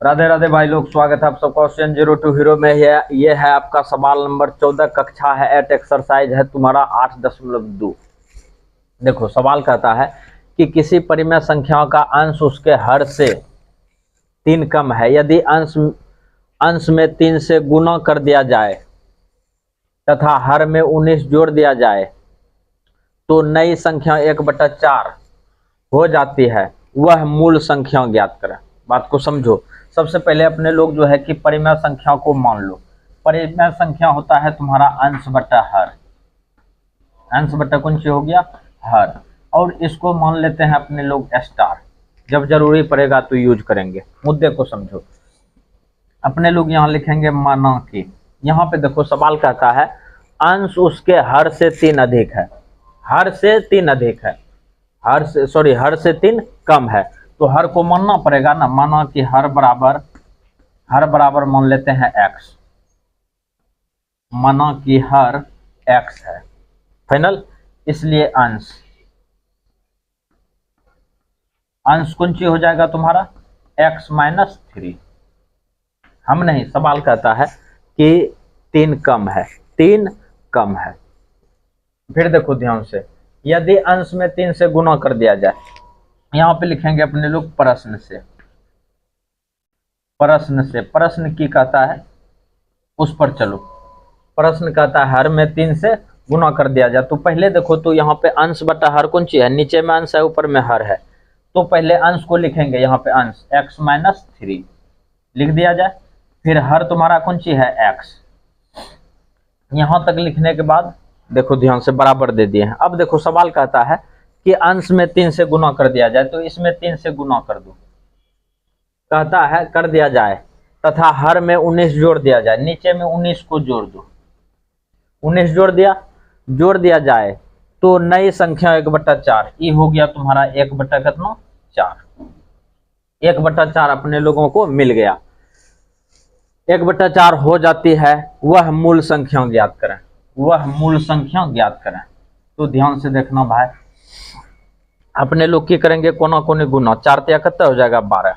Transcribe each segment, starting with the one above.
राधे राधे भाई लोग, स्वागत है आप सबका क्वेश्चन 0 टू 0 में। ये है आपका सवाल नंबर 14, कक्षा है 8, एक्सरसाइज है तुम्हारा 8.2। देखो सवाल कहता है कि किसी परिमेय संख्या का अंश उसके हर से 3 कम है। यदि अंश में 3 से गुना कर दिया जाए तथा हर में 19 जोड़ दिया जाए तो नई संख्या 1/4 हो जाती है। वह मूल संख्या ज्ञात करें। बात को समझो। सबसे पहले अपने लोग जो है कि परिमेय संख्या को मान लो। परिमेय संख्या होता है तुम्हारा अंश बटा हर। अंश बटा कौन सी हो गया? हर। और इसको मान लेते हैं अपने लोग स्टार। जब जरूरी पड़ेगा तो यूज करेंगे। मुद्दे को समझो। अपने लोग यहाँ लिखेंगे माना कि, यहाँ पे देखो सवाल कहता है अंश उसके हर से 3 अधिक है। हर से 3 अधिक है, हर से 3 कम है, तो हर को मानना पड़ेगा ना। माना कि हर बराबर मान लेते हैं x। माना कि हर x है फाइनल, इसलिए अंश कौन सी हो जाएगा तुम्हारा? x-3। हम नहीं, सवाल कहता है कि 3 कम है, 3 कम है। फिर देखो ध्यान से, यदि अंश में 3 से गुना कर दिया जाए, यहां पे लिखेंगे अपने लोग प्रश्न से। प्रश्न की कहता है, उस पर चलो। प्रश्न कहता है हर में 3 से गुना कर दिया जाए। तो पहले देखो तो यहाँ पे अंश बटा हर कौन सी है? नीचे में अंश है, ऊपर में हर है। तो पहले अंश को लिखेंगे, यहाँ पे अंश x-3 लिख दिया जाए। फिर हर तुम्हारा कौन सी है? x। यहां तक लिखने के बाद देखो ध्यान से, बराबर दे दिए हैं। अब देखो सवाल कहता है कि अंश में 3 से गुना कर दिया जाए, तो इसमें 3 से गुना कर दो। कहता है कर दिया जाए तथा हर में 19 जोड़ दिया जाए। नीचे में 19 को जोड़ दो। 19 जोड़ दिया जाए तो नई संख्या 1/4। ये हो गया तुम्हारा 1/4। 1/4 अपने लोगों को मिल गया। 1/4 हो जाती है। वह मूल संख्या ज्ञात करें। वह मूल संख्या ज्ञात करें। तो ध्यान से देखना भाई, अपने लोग की करेंगे कोना कोने गुना। 4 तिया कितना हो जाएगा? 12।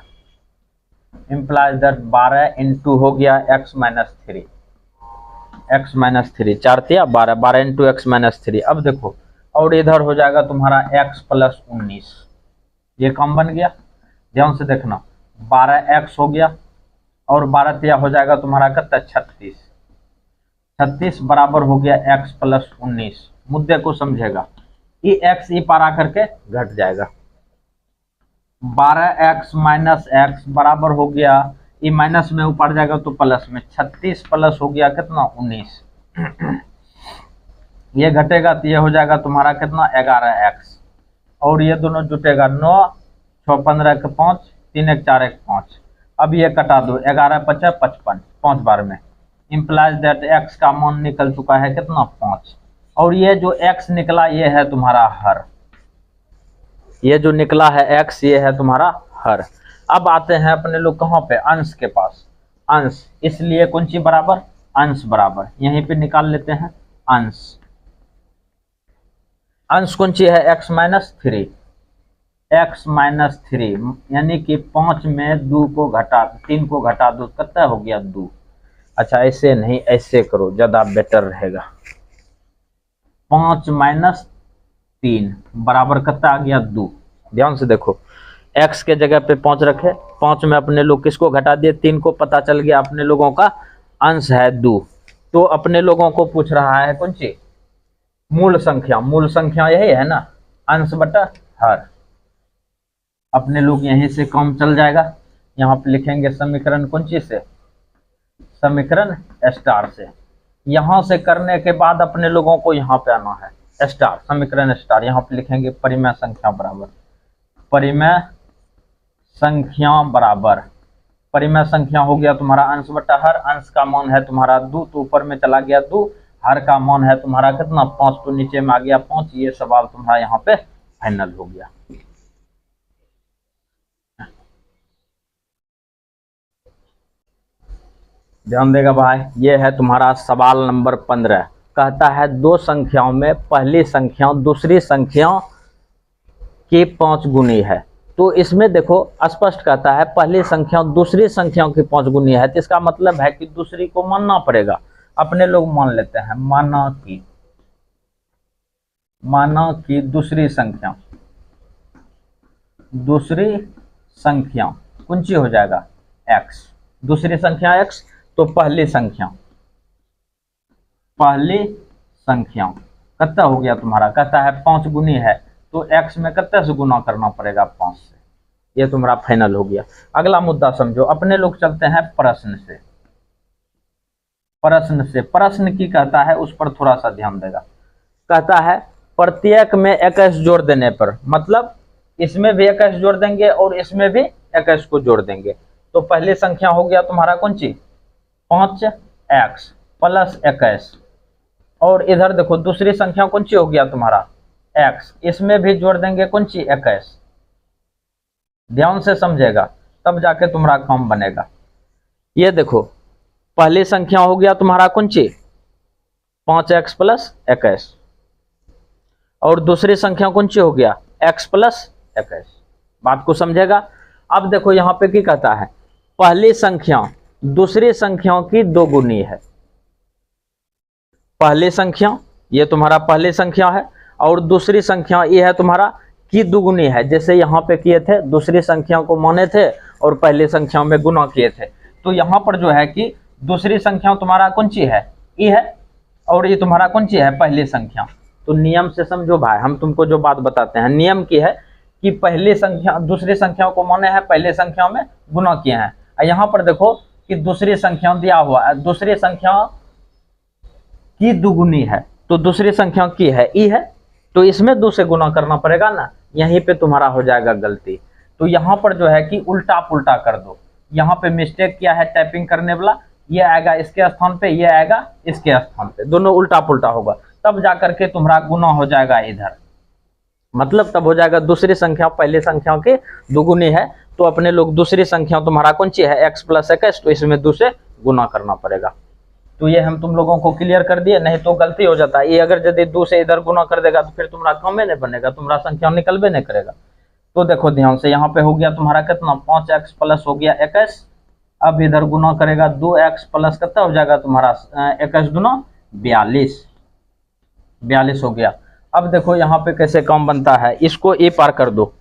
इंप्लाइज दैट 12 इंटू हो गया x-3। 4 तिया 12, 12 इंटू x-3। अब देखो, और इधर हो जाएगा तुम्हारा x+19। ये कम बन गया। ध्यान से देखना, 12x हो गया और 12 तिया हो जाएगा तुम्हारा कितना? 36। 36 बराबर हो गया x+19। मुद्दे को समझेगा। ये x ई पार आकर के घट जाएगा। 12x माइनस x बराबर हो गया, ये माइनस में ऊपर जाएगा तो प्लस में। 36 प्लस हो गया कितना? 19। ये घटेगा तो ये हो जाएगा तुम्हारा कितना? 11x। और ये दोनों जुटेगा 9, 6 15 के 5, 3 1 4 1 5। अब ये कटा दो, 11 5 55, 5 बार में। इंप्लाइज दैट x का मान निकल चुका है कितना? 5। और ये जो x निकला ये है तुम्हारा हर। ये जो निकला है x, ये है तुम्हारा हर। अब आते हैं अपने लोग कहाँ पे? अंश के पास। अंश, इसलिए कौन सी बराबर? अंश बराबर। यहीं पे निकाल लेते हैं अंश। अंश कौन सी है? x-3। x-3 यानी कि 5 में 2 को घटा 3 को घटा दो, कितना हो गया? 2। अच्छा ऐसे नहीं, ऐसे करो, ज्यादा बेटर रहेगा। 5 - 3 बराबर कितना आ गया? 2। ध्यान से देखो, x के जगह पे 5 रखे। 5 में अपने लोग किसको घटा दिए? 3 को। पता चल गया अपने लोगों का अंश है 2। तो अपने लोगों को पूछ रहा है कौन सी? मूल संख्या। मूल संख्या यही है ना, अंश बटा हर। अपने लोग यहीं से काम चल जाएगा। यहाँ पे लिखेंगे समीकरण कौन सी से? समीकरण स्टार से। यहां से करने के बाद अपने लोगों को यहाँ पे आना है स्टार, समीकरण स्टार। यहाँ पे लिखेंगे परिमेय संख्या बराबर। परिमेय संख्या बराबर। परिमेय संख्या हो गया तुम्हारा अंश बटा हर। अंश का मान है तुम्हारा 2, तो ऊपर में चला गया 2। हर का मान है तुम्हारा कितना? 5, तो नीचे में आ गया 5। ये सवाल तुम्हारा यहाँ पे फाइनल हो गया। ध्यान देगा भाई, ये है तुम्हारा सवाल नंबर 15। कहता है 2 संख्याओं में पहली संख्या दूसरी संख्या की 5 गुनी है। तो इसमें देखो स्पष्ट कहता है पहली संख्या दूसरी संख्याओं की 5 गुनी है, तो इसका मतलब है कि दूसरी को मानना पड़ेगा। अपने लोग मान लेते हैं, माना कि दूसरी संख्या कौन सी हो जाएगा, x। दूसरी संख्या x, तो पहली संख्या कितना हो गया तुम्हारा, कहता है 5 गुनी है, तो x में कितने से गुना करना पड़ेगा, 5 से। ये तुम्हारा फाइनल हो गया। अगला मुद्दा समझो, अपने लोग चलते हैं प्रश्न की कहता है, उस पर थोड़ा सा ध्यान देगा। कहता है प्रत्येक में 21 जोड़ देने पर, मतलब इसमें भी 21 जोड़ देंगे और इसमें भी 21 को जोड़ देंगे, तो पहली संख्या हो गया तुम्हारा कौन सी, 5x प्लस 21, और इधर देखो दूसरी संख्या कौन सी हो गया तुम्हारा x, इसमें भी जोड़ देंगे कौन सी, 21। ध्यान से समझेगा तब जाके तुम्हारा काम बनेगा। ये देखो पहली संख्या हो गया तुम्हारा कौन सी, 5x प्लस 21, और दूसरी संख्या कौन सी हो गया, x प्लस 21। बात को समझेगा। अब देखो यहाँ पे क्या कहता है, पहली संख्या दूसरी संख्याओं की 2 गुनी है। पहली संख्या ये तुम्हारा पहली संख्या है, और दूसरी संख्या ये है तुम्हारा की दुगुनी है। जैसे यहाँ पे किए थे, दूसरी संख्या को माने थे और पहली संख्या में गुना किए थे, तो यहाँ पर जो है कि दूसरी संख्या तुम्हारा कौन सी है, ई है, और ये तुम्हारा कौन सी है, पहली संख्या। तो नियम से समझो भाई, हम तुमको जो बात बताते हैं नियम की है कि पहली संख्या दूसरी संख्याओं को माने हैं, पहली संख्या में गुना किए हैं। यहाँ पर देखो कि दूसरी संख्या दिया हुआ है, दूसरी संख्या की दुगुनी है, तो दूसरी संख्या की है, ई है, तो इसमें 2 से गुना करना पड़ेगा ना, यहीं पे तुम्हारा हो जाएगा गलती। तो यहाँ पर जो है कि उल्टा पुल्टा कर दो। यहाँ पे मिस्टेक क्या है टाइपिंग करने वाला, ये आएगा इसके स्थान पे, ये आएगा इसके स्थान पे, दोनों उल्टा पुल्टा होगा, तब जाकर के तुम्हारा गुना हो जाएगा इधर। मतलब तब हो जाएगा दूसरी संख्या पहली संख्या के दुगुनी है, तो अपने लोग दूसरी संख्या तुम्हारा कौन सी है, x प्लस 21, तो इसमें 2 से गुना करना पड़ेगा। तो ये हम तुम लोगों को क्लियर कर दिए, नहीं तो गलती हो जाता है। ये अगर यदि 2 से इधर गुना कर देगा तो फिर तुम्हारा काम नहीं बनेगा, तुम्हारा संख्या निकलबे नहीं करेगा। तो देखो ध्यान से, यहाँ पे हो गया तुम्हारा कितना, 5x प्लस हो गया 21, अब इधर गुना करेगा 2x प्लस कितना हो जाएगा तुम्हारा 21 दूना 42 हो गया। अब देखो यहाँ पे कैसे काम बनता है, इसको ए पार कर दो,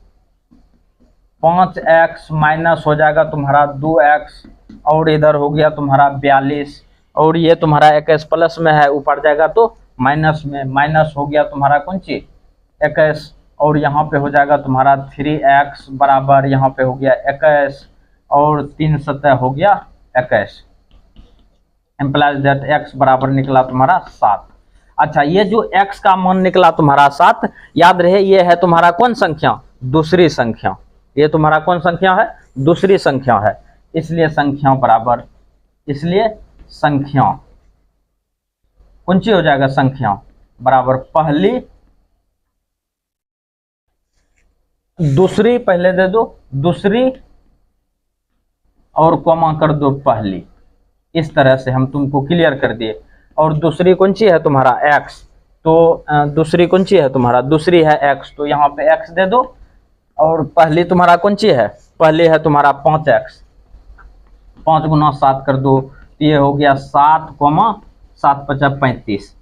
5x माइनस हो जाएगा तुम्हारा 2x, और इधर हो गया तुम्हारा 42, और ये तुम्हारा 21 प्लस में है, ऊपर जाएगा तो माइनस में, माइनस हो गया तुम्हारा कौन सी 21, और यहाँ पे हो जाएगा तुम्हारा 3x बराबर, यहाँ पे हो गया 21, और 3 सतह हो गया 21, एम्प्लाइज दैट x बराबर निकला तुम्हारा 7। अच्छा, ये जो x का मान निकला तुम्हारा 7, याद रहे ये है तुम्हारा कौन संख्या, दूसरी संख्या। ये तुम्हारा कौन संख्या है, दूसरी संख्या है, इसलिए संख्या बराबर, इसलिए संख्या कौन सी हो जाएगा, संख्या बराबर पहली दूसरी, पहले दे दो दूसरी और कॉमा कर दो पहली। इस तरह से हम तुमको क्लियर कर दिए। और दूसरी कौन सी है तुम्हारा x, तो दूसरी कौन सी है तुम्हारा, दूसरी है x, तो यहाँ पे x दे दो, और पहली तुम्हारा कौन सी है, पहली है तुम्हारा 5x, 5 गुना 7 कर दो, ये हो गया 7 7 5 35।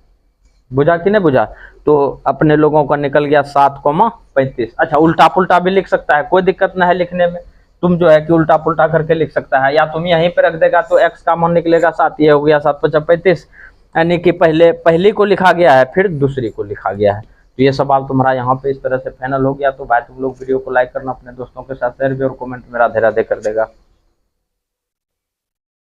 बुझा कि नहीं बुझा, तो अपने लोगों का निकल गया 7 35। अच्छा, उल्टा पुल्टा भी लिख सकता है, कोई दिक्कत नहीं है लिखने में, तुम जो है कि उल्टा पुल्टा करके लिख सकता है, या तुम यहीं पे रख देगा तो x का मान निकलेगा 7, ये हो गया 7 5 35, यानी कि पहली को लिखा गया है फिर दूसरी को लिखा गया है। तो ये सवाल तुम्हारा यहाँ पे इस तरह से फाइनल हो गया। तो भाई तुम लोग वीडियो को लाइक करना, अपने दोस्तों के साथ शेयर भी, और कमेंट में राधे राधे कर देगा।